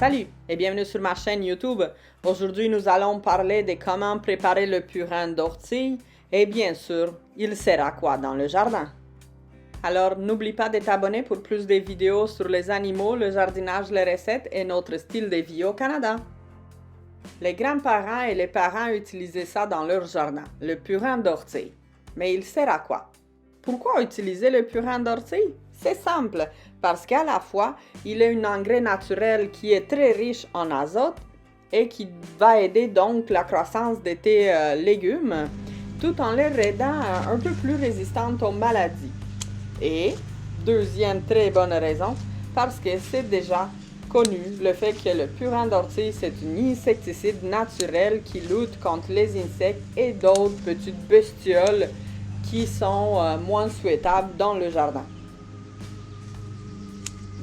Salut et bienvenue sur ma chaîne YouTube. Aujourd'hui, nous allons parler de comment préparer le purin d'ortie et bien sûr, il sert à quoi dans le jardin. Alors, n'oublie pas de t'abonner pour plus de vidéos sur les animaux, le jardinage, les recettes et notre style de vie au Canada. Les grands-parents et les parents utilisaient ça dans leur jardin, le purin d'ortie. Mais il sert à quoi? Pourquoi utiliser le purin d'ortie? C'est simple, parce qu'à la fois, il est un engrais naturel qui est très riche en azote et qui va aider donc la croissance de tes légumes, tout en les rendant un peu plus résistantes aux maladies. Et, deuxième très bonne raison, parce que c'est déjà connu le fait que le purin d'ortie, c'est un insecticide naturel qui lutte contre les insectes et d'autres petites bestioles qui sont moins souhaitables dans le jardin.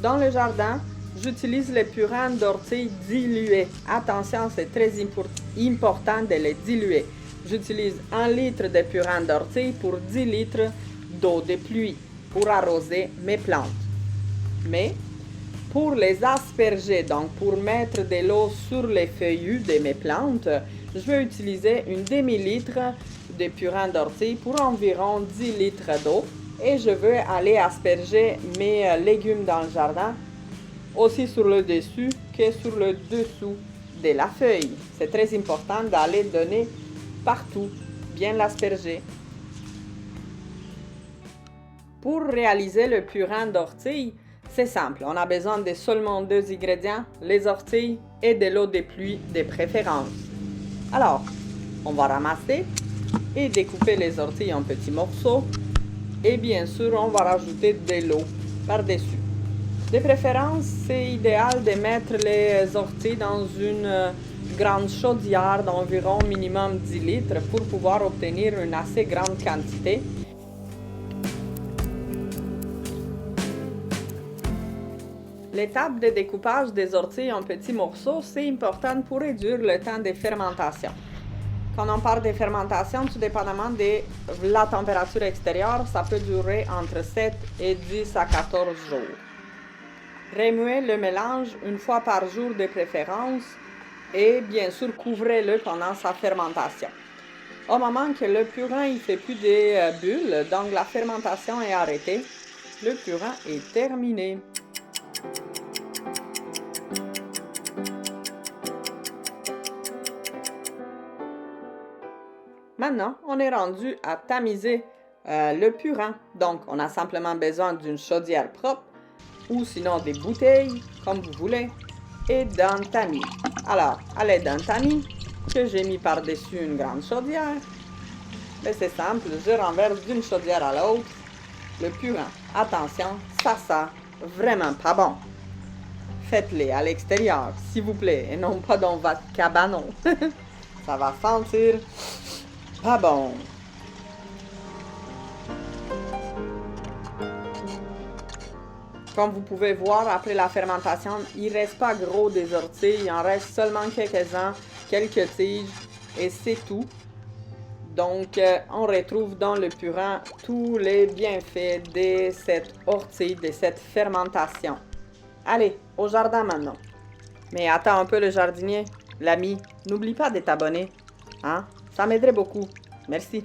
Dans le jardin, j'utilise le purin d'ortie dilué. Attention, c'est très important de les diluer. J'utilise 1 litre de purin d'ortie pour 10 litres d'eau de pluie pour arroser mes plantes. Mais pour les asperger, donc pour mettre de l'eau sur les feuillus de mes plantes, je vais utiliser une demi-litre de purin d'ortie pour environ 10 litres d'eau. Et je veux aller asperger mes légumes dans le jardin, aussi sur le dessus que sur le dessous de la feuille. C'est très important d'aller donner partout, bien l'asperger. Pour réaliser le purin d'ortie, c'est simple. On a besoin de seulement 2 ingrédients, les orties et de l'eau de pluie de préférence. Alors, on va ramasser et découper les orties en petits morceaux. Et bien sûr, on va rajouter de l'eau par-dessus. De préférence, c'est idéal de mettre les orties dans une grande chaudière d'environ minimum 10 litres pour pouvoir obtenir une assez grande quantité. L'étape de découpage des orties en petits morceaux, c'est important pour réduire le temps de fermentation. Quand on parle de fermentation, tout dépendamment de la température extérieure, ça peut durer entre 7 et 10 à 14 jours. Remuez le mélange une fois par jour de préférence et bien sûr couvrez-le pendant sa fermentation. Au moment que le purin ne fait plus de bulles, donc la fermentation est arrêtée, le purin est terminé. Maintenant, on est rendu à tamiser le purin. Donc, on a simplement besoin d'une chaudière propre ou sinon des bouteilles, comme vous voulez, et d'un tamis. Alors, à l'aide d'un tamis que j'ai mis par-dessus une grande chaudière, mais c'est simple, je renverse d'une chaudière à l'autre le purin. Attention, ça sent vraiment pas bon. Faites-les à l'extérieur, s'il vous plaît, et non pas dans votre cabanon. Ça va sentir pas bon. Comme vous pouvez voir, après la fermentation, il ne reste pas gros des orties, il en reste seulement quelques-uns, quelques tiges, et c'est tout. Donc, on retrouve dans le purin tous les bienfaits de cette ortie, de cette fermentation. Allez, au jardin maintenant. Mais attends un peu le jardinier, l'ami, n'oublie pas de t'abonner, hein? Ça m'aiderait beaucoup. Merci.